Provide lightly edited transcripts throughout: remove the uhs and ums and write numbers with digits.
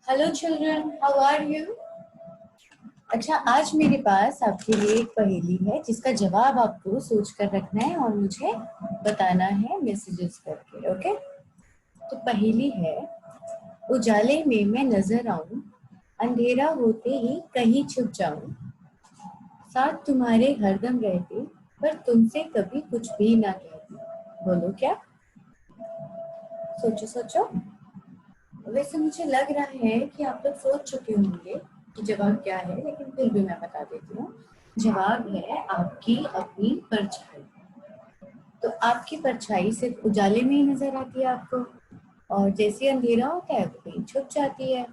Hello children, how are you? अच्छा, आज मेरे पास आपके लिए एक पहेली है जिसका जवाब आपको सोच कर रखना है और मुझे बताना है मैसेजेस करके। ओके? तो पहेली है, उजाले में मैं नजर आऊं, अंधेरा होते ही कहीं छुप जाऊं, साथ तुम्हारे हरदम रहते पर तुमसे कभी कुछ भी ना कहती। बोलो क्या? सोचो सोचो। वैसे मुझे लग रहा है कि आप लोग सोच चुके होंगे कि जवाब क्या है, लेकिन फिर भी मैं बता देती हूँ। जवाब है आपकी अपनी परछाई। तो आपकी परछाई सिर्फ उजाले में ही नजर आती है आपको, और जैसे अंधेरा होता है वो कहीं छुप जाती है।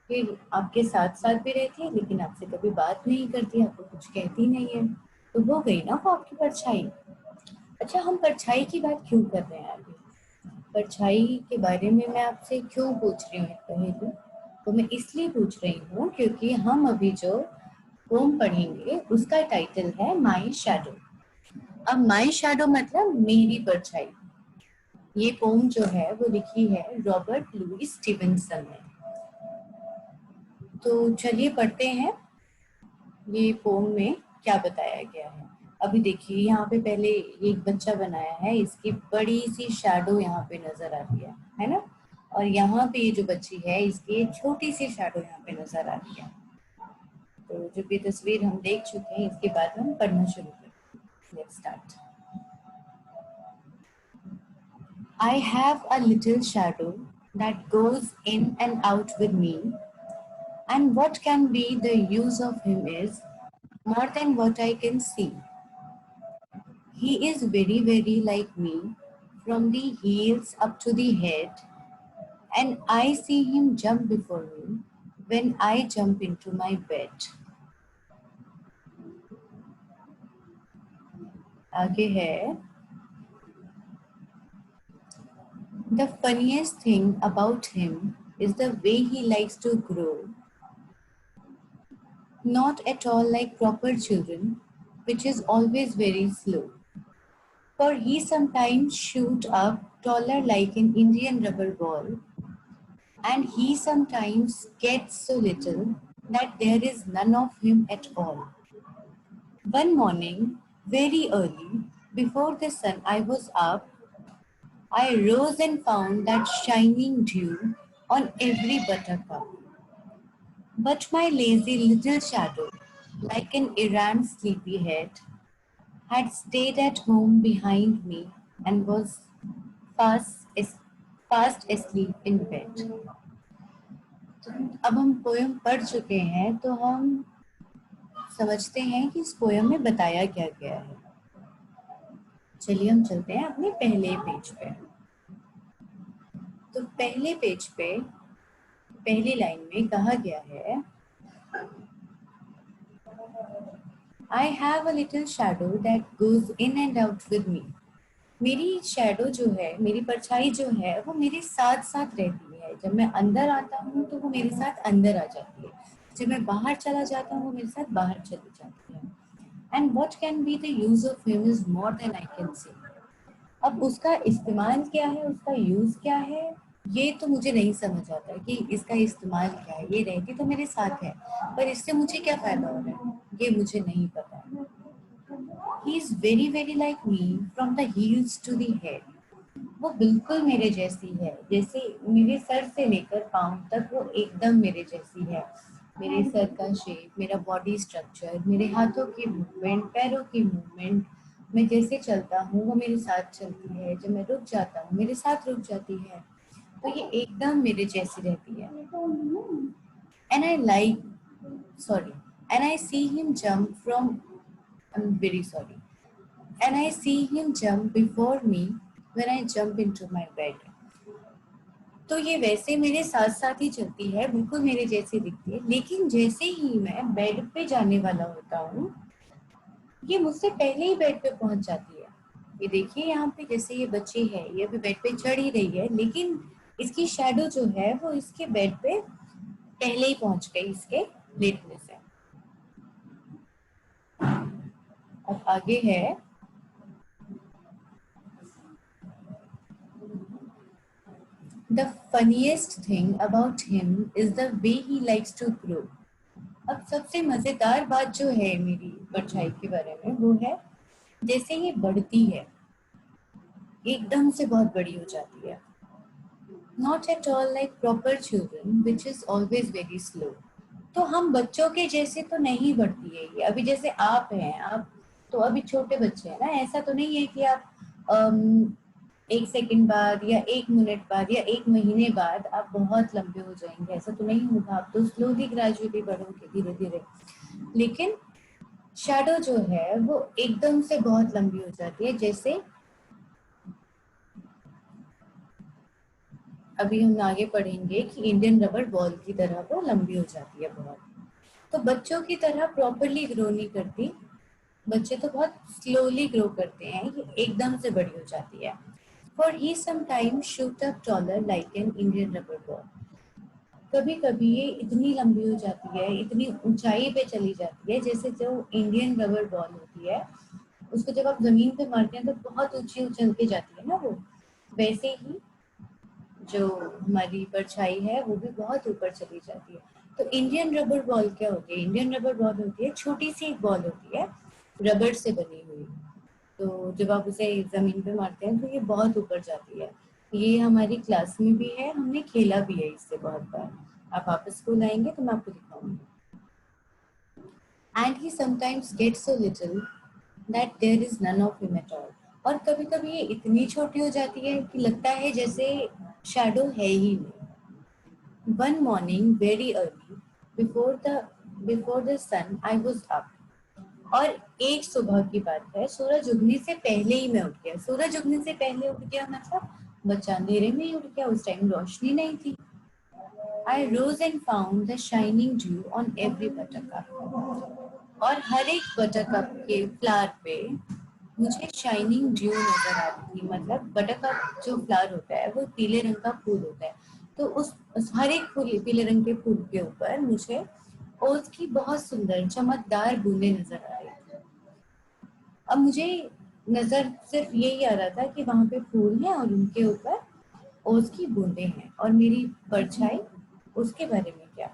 फिर आपके साथ साथ भी रहती है, लेकिन आपसे कभी बात नहीं करती, आपको कुछ कहती नहीं है। तो हो गई ना वो आपकी परछाई। अच्छा, हम परछाई की बात क्यों कर रहे हैं अभी? परछाई के बारे में मैं आपसे क्यों पूछ रही हूँ पहेली? तो मैं इसलिए पूछ रही हूँ क्योंकि हम अभी जो पोम पढ़ेंगे उसका टाइटल है माई शैडो। अब माई शैडो मतलब मेरी परछाई। ये पोम जो है वो लिखी है रॉबर्ट लुईस स्टीवेंसन ने। तो चलिए पढ़ते हैं ये पोम में क्या बताया गया है। अभी देखिए, यहाँ पे पहले एक बच्चा बनाया है, इसकी बड़ी सी शैडो यहाँ पे नजर आ रही है ना? और यहाँ पे ये जो बच्ची है इसकी एक छोटी सी शैडो यहाँ पे नजर आ रही है। तो जो भी तस्वीर हम देख चुके हैं, इसके बाद हम पढ़ना शुरू करें। Let's start. I have a little shadow that goes in and out with me, and what can be the use of him is more than what I can see. He is very, very like me, from the heels up to the head, and I see him jump before me when I jump into my bed. आगे है, the funniest thing about him is the way he likes to grow, not at all like proper children, which is always very slow. For he sometimes shoot up taller like an Indian rubber ball, and he sometimes gets so little that there is none of him at all. One morning, very early, before the sun I was up, I rose and found that shining dew on every buttercup. But my lazy little shadow, like an errant sleepyhead, had stayed at home behind me and was fast, fast asleep in bed. तो अब हम poem पढ़ चुके हैं, तो हम समझते हैं कि इस पोयम में बताया क्या गया है। चलिए हम चलते हैं अपने पहले पेज पे। तो पहले पेज पे पहली लाइन में कहा गया है, I have a little shadow that goes in and out with me. मेरी शैडो जो है, मेरी परछाई जो है, वो मेरे साथ साथ रहती है। जब मैं अंदर आता हूँ तो वो मेरे साथ अंदर आ जाती है, जब मैं बाहर चला जाता हूँ वो मेरे साथ बाहर चली जाती है। And what can be the use of him is more than I can see. अब उसका इस्तेमाल क्या है, उसका यूज क्या है, ये तो मुझे नहीं समझ आता कि इसका इस्तेमाल क्या है। ये रहती तो मेरे साथ है, पर इससे मुझे क्या फायदा हो रहा है ये मुझे नहीं पता। He is very very like me from the heels to the head. वो बिल्कुल मेरे जैसी है, जैसे मेरे सर से लेकर पाँव तक वो एकदम मेरे जैसी है। मेरे सर का शेप, मेरा बॉडी स्ट्रक्चर, मेरे हाथों की मूवमेंट, पैरों की मूवमेंट, मैं जैसे चलता हूँ वो मेरे साथ चलती है, जब मैं रुक जाता हूँ मेरे साथ रुक जाती है। तो ये एकदम मेरे जैसी रहती है। And I like sorry and I see him jump from I am very sorry and I see him jump before me when I jump into my bed. तो ये वैसे मेरे साथ साथ ही चलती है, बिल्कुल मेरे जैसी दिखती है, लेकिन जैसे ही मैं बेड पे जाने वाला होता हूँ ये मुझसे पहले ही बेड पे पहुंच जाती है। ये देखिए यहाँ पे, जैसे ये बच्ची है ये अभी बेड पे चढ़ ही रही है, लेकिन इसकी शैडो जो है वो इसके बेड पे पहले ही पहुंच गई इसके लेटने से। अब आगे है, The funniest thing about him is the way he likes to grow. अब सबसे मजेदार बात जो है मेरी परछाई के बारे में वो है जैसे ये बढ़ती है एकदम से बहुत बड़ी हो जाती है. Not at all like proper children which is always very slow. तो हम बच्चों के जैसे तो नहीं बढ़ती है ये. अभी जैसे आप हैं, आप तो अभी छोटे बच्चे हैं ना. ऐसा तो नहीं है कि आप एक सेकंड बाद या एक मिनट बाद या एक महीने बाद आप बहुत लंबे हो जाएंगे. ऐसा तो नहीं होगा. आप तो स्लोली ग्रेजुअली बढ़ोगे धीरे धीरे. लेकिन शैडो जो है वो एकदम से बहुत लंबी हो जाती है. जैसे अभी हम आगे पढ़ेंगे कि इंडियन रबर बॉल की तरह वो लंबी हो जाती है बहुत. तो बच्चों की तरह प्रॉपरली ग्रो नहीं करती. बच्चे तो बहुत स्लोली ग्रो करते हैं. ये एकदम से बड़ी हो जाती है. For he sometimes shoot up taller like an Indian rubber ball. कभी कभी ये इतनी लंबी हो जाती है, इतनी ऊंचाई पे चली जाती है, जैसे जो इंडियन रबर बॉल होती है उसको जब आप जमीन पे मारते हैं तो बहुत ऊंची उछल के जाती है ना वो. वैसे ही जो हमारी परछाई है वो भी बहुत ऊपर चली जाती है. तो इंडियन रबर बॉल क्या होती है? इंडियन रबर बॉल होती है छोटी सी एक बॉल होती है रबर से बनी हुई. तो जब आप उसे जमीन पे मारते हैं तो ये बहुत ऊपर जाती है. ये हमारी क्लास में भी है, हमने खेला भी है इससे बहुत बार. आप वापस स्कूल आएंगे तो मैं आपको दिखाऊंगी. And he sometimes gets so little that there is none of him at all. और कभी कभी ये इतनी छोटी हो जाती है कि लगता है जैसे शैडो है ही नहीं. One morning very early before the sun I was up. और एक सुबह की बात है, सूरज उगने से पहले ही मैं उठ गया. सूरज उगने से पहले उठ गया मतलब बच्चा अंधेरे में ही उठ गया. उस टाइम रोशनी नहीं थी. I rose and found the shining dew on every buttercup. और हर एक बटरकप के फ्लावर पे मुझे शाइनिंग ड्यू नजर आ रही थी. मतलब बटरकप जो फ्लावर होता है वो पीले रंग का फूल होता है. तो उस हर एक फूल पीले रंग के फूल के ऊपर मुझे ओस की बहुत सुंदर चमकदार बूंदें नजर आ रही थी. अब मुझे नजर सिर्फ यही आ रहा था कि वहां पे फूल हैं और उनके ऊपर ओस की बूंदें हैं और मेरी परछाई उसके बारे में क्या.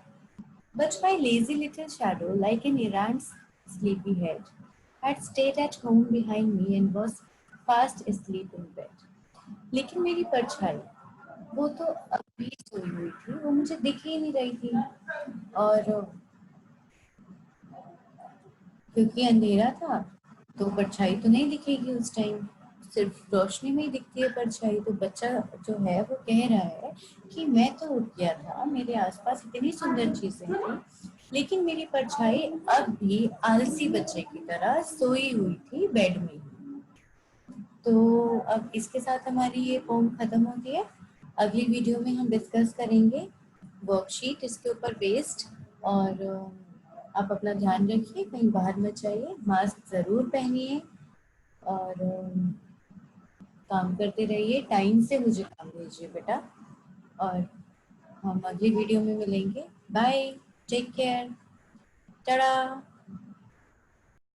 But my lazy little shadow, like an errant sleepyhead, had stayed at home behind me and was fast asleep in bed. लेकिन मेरी परछाई वो तो अभी सोई हुई थी. वो मुझे दिख ही नहीं रही थी. और क्योंकि अंधेरा था तो परछाई तो नहीं दिखेगी उस टाइम. सिर्फ रोशनी में ही दिखती है परछाई. तो बच्चा जो है वो कह रहा है कि मैं तो उठ गया था, मेरे आसपास इतनी सुंदर चीजें थी, लेकिन मेरी परछाई अब भी आलसी बच्चे की तरह सोई हुई थी बेड में. तो अब इसके साथ हमारी ये पोम खत्म होती है. अगली वीडियो में हम डिस्कस करेंगे वर्कशीट इसके ऊपर बेस्ड. और आप अपना ध्यान रखिए, कहीं बाहर मत जाइए, मास्क ज़रूर पहनिए और काम करते रहिए. टाइम से मुझे काम दीजिए बेटा. और हम अगली वीडियो में मिलेंगे. Bye, take care, Tata.